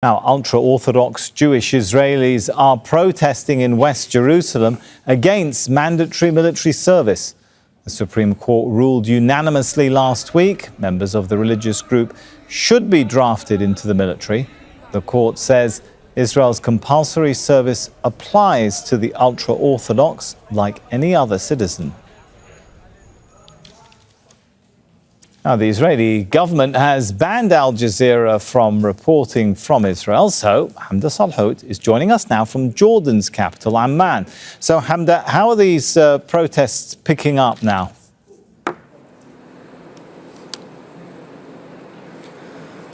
Now, ultra-Orthodox Jewish Israelis are protesting in West Jerusalem against mandatory military service. The Supreme Court ruled unanimously last week members of the religious group should be drafted into the military. The court says Israel's compulsory service applies to the ultra-Orthodox like any other citizen. Now, the Israeli government has banned Al Jazeera from reporting from Israel. So, Hamdah Salhut is joining us now from Jordan's capital, Amman. So, Hamdah, how are these protests picking up now?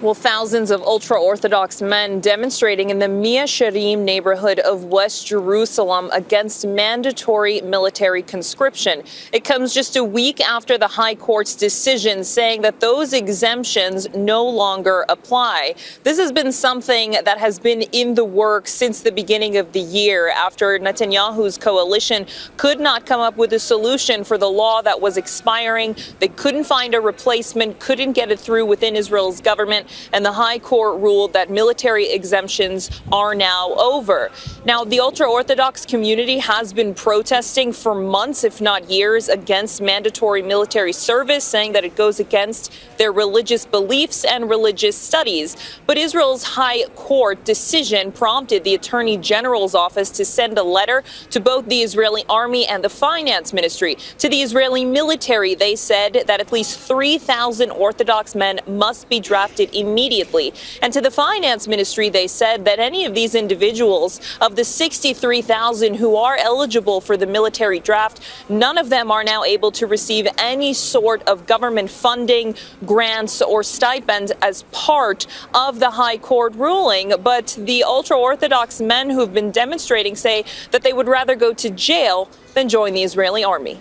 Well, thousands of ultra-Orthodox men demonstrating in the Mea She'arim neighborhood of West Jerusalem against mandatory military conscription. It comes just a week after the High Court's decision saying that those exemptions no longer apply. This has been something that has been in the works since the beginning of the year after Netanyahu's coalition could not come up with a solution for the law that was expiring. They couldn't find a replacement, couldn't get it through within Israel's government. And the High Court ruled that military exemptions are now over. Now, the ultra-Orthodox community has been protesting for months, if not years, against mandatory military service, saying that it goes against their religious beliefs and religious studies. But Israel's High Court decision prompted the Attorney General's office to send a letter to both the Israeli Army and the Finance Ministry. To the Israeli military, they said that at least 3,000 Orthodox men must be drafted immediately. And to the Finance Ministry, they said that any of these individuals, of the 63,000 who are eligible for the military draft, none of them are now able to receive any sort of government funding, grants, or stipends as part of the High Court ruling. But the ultra-Orthodox men who've been demonstrating say that they would rather go to jail than join the Israeli army.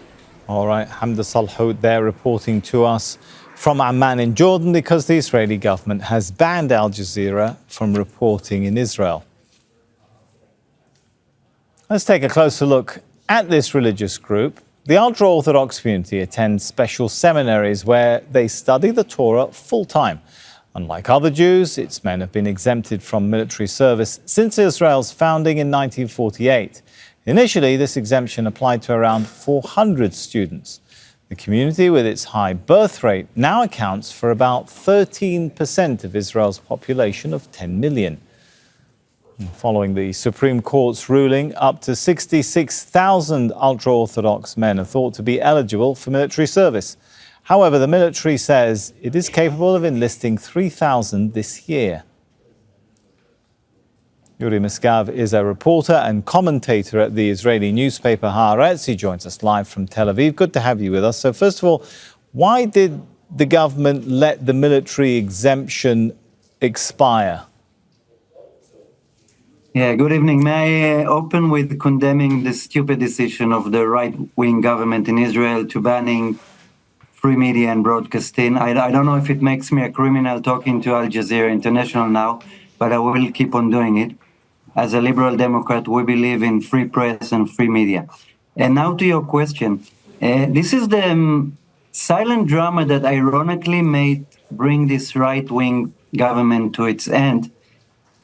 All right, Hamdah Salhut there reporting to us from Amman in Jordan because the Israeli government has banned Al Jazeera from reporting in Israel. Let's take a closer look at this religious group. The ultra-Orthodox community attends special seminaries where they study the Torah full-time. Unlike other Jews, its men have been exempted from military service since Israel's founding in 1948. Initially, this exemption applied to around 400 students. The community, with its high birth rate, now accounts for about 13% of Israel's population of 10 million. Following the Supreme Court's ruling, up to 66,000 ultra-Orthodox men are thought to be eligible for military service. However, the military says it is capable of enlisting 3,000 this year. Uri Misgav is a reporter and commentator at the Israeli newspaper Haaretz. He joins us live from Tel Aviv. Good to have you with us. So first of all, why did the government let the military exemption expire? Yeah, good evening. May I open with condemning the stupid decision of the right-wing government in Israel to banning free media and broadcasting. I don't know if it makes me a criminal talking to Al Jazeera International now, but I will keep on doing it. As a liberal Democrat, we believe in free press and free media. And now to your question. This is the silent drama that ironically may bring this right-wing government to its end.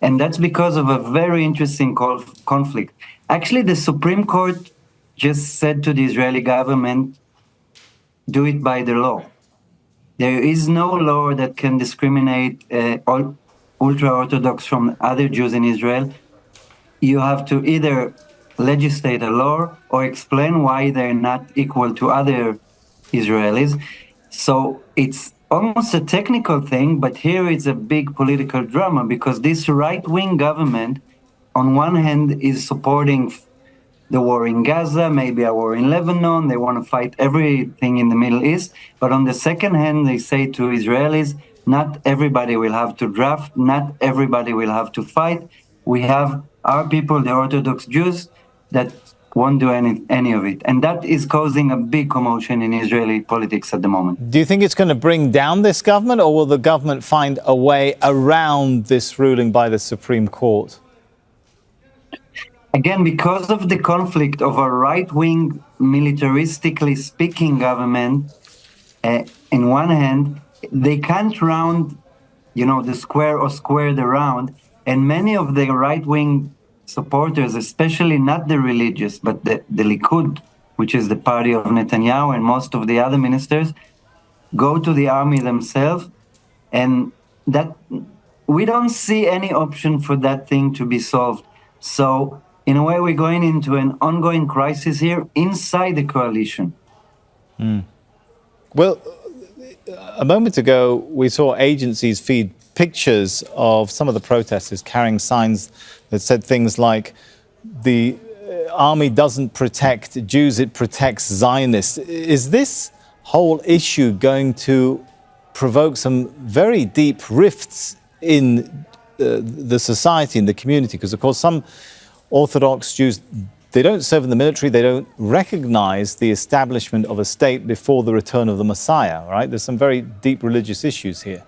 And that's because of a very interesting conflict. Actually, the Supreme Court just said to the Israeli government, do it by the law. There is no law that can discriminate ultra-Orthodox from other Jews in Israel. You have to either legislate a law or explain why they're not equal to other Israelis. So it's almost a technical thing, but here it's a big political drama because this right-wing government, on one hand, is supporting the war in Gaza, maybe a war in Lebanon. They want to fight everything in the Middle East. But on the second hand, they say to Israelis, not everybody will have to draft, not everybody will have to fight. We have our people, the Orthodox Jews, that won't do any of it. And that is causing a big commotion in Israeli politics at the moment. Do you think it's going to bring down this government, or will the government find a way around this ruling by the Supreme Court? Again, because of the conflict of a right-wing, militaristically speaking government, in one hand, they can't round, the square or square the round. And many of the right-wing supporters, especially not the religious, but the Likud, which is the party of Netanyahu, and most of the other ministers, go to the army themselves. And that we don't see any option for that thing to be solved. So in a way, we're going into an ongoing crisis here inside the coalition. Well, a moment ago, we saw agencies feed pictures of some of the protesters carrying signs that said things like, the army doesn't protect Jews, it protects Zionists. Is this whole issue going to provoke some very deep rifts in the society, in the community? Because, of course, some Orthodox Jews, they don't serve in the military, they don't recognize the establishment of a state before the return of the Messiah, right? There's some very deep religious issues here.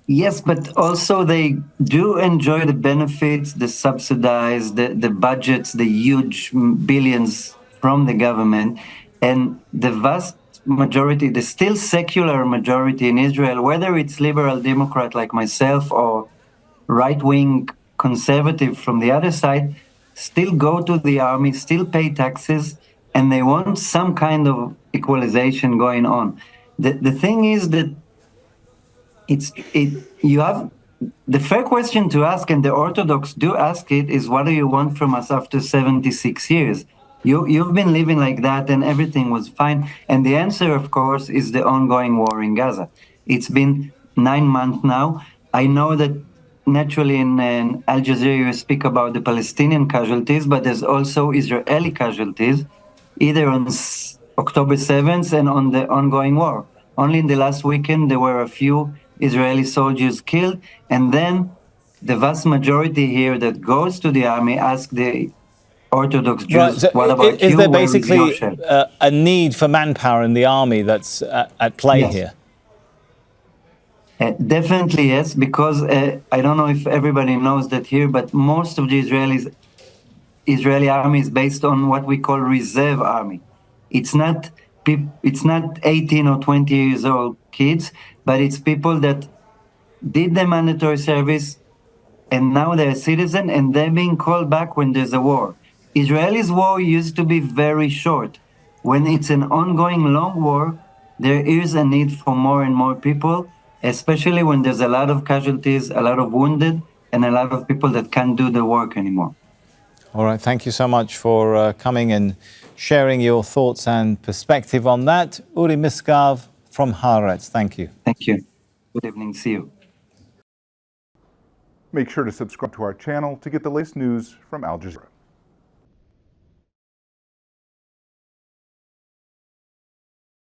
Yes, but also they do enjoy the benefits, the subsidies, the budgets, the huge billions from the government. And the vast majority, the still secular majority in Israel, whether it's liberal Democrat like myself or right-wing conservative from the other side, still go to the army, still pay taxes, and they want some kind of equalization going on. The thing is that you have the fair question to ask, and the Orthodox do ask it, is what do you want from us after 76 years? You've been living like that and everything was fine. And the answer, of course, is the ongoing war in Gaza. It's been 9 months now. I know that naturally in Al Jazeera you speak about the Palestinian casualties, but there's also Israeli casualties, either on October 7th and on the ongoing war. Only in the last weekend there were a few Israeli soldiers killed, and then the vast majority here that goes to the army ask the Orthodox Jews, right, so what about you? Is there basically a need for manpower in the army that's at play Yes. here? Definitely yes, because I don't know if everybody knows that here, but most of the Israeli army is based on what we call reserve army. It's not 18 or 20 years old kids, but it's people that did the mandatory service and now they're a citizen and they're being called back when there's a war. Israel's war used to be very short. When it's an ongoing long war, there is a need for more and more people, especially when there's a lot of casualties, a lot of wounded, and a lot of people that can't do the work anymore. All right, thank you so much for coming and sharing your thoughts and perspective on that. Uri Misgav from Haaretz, thank you. Thank you. Good evening, see you. Make sure to subscribe to our channel to get the latest news from Al Jazeera.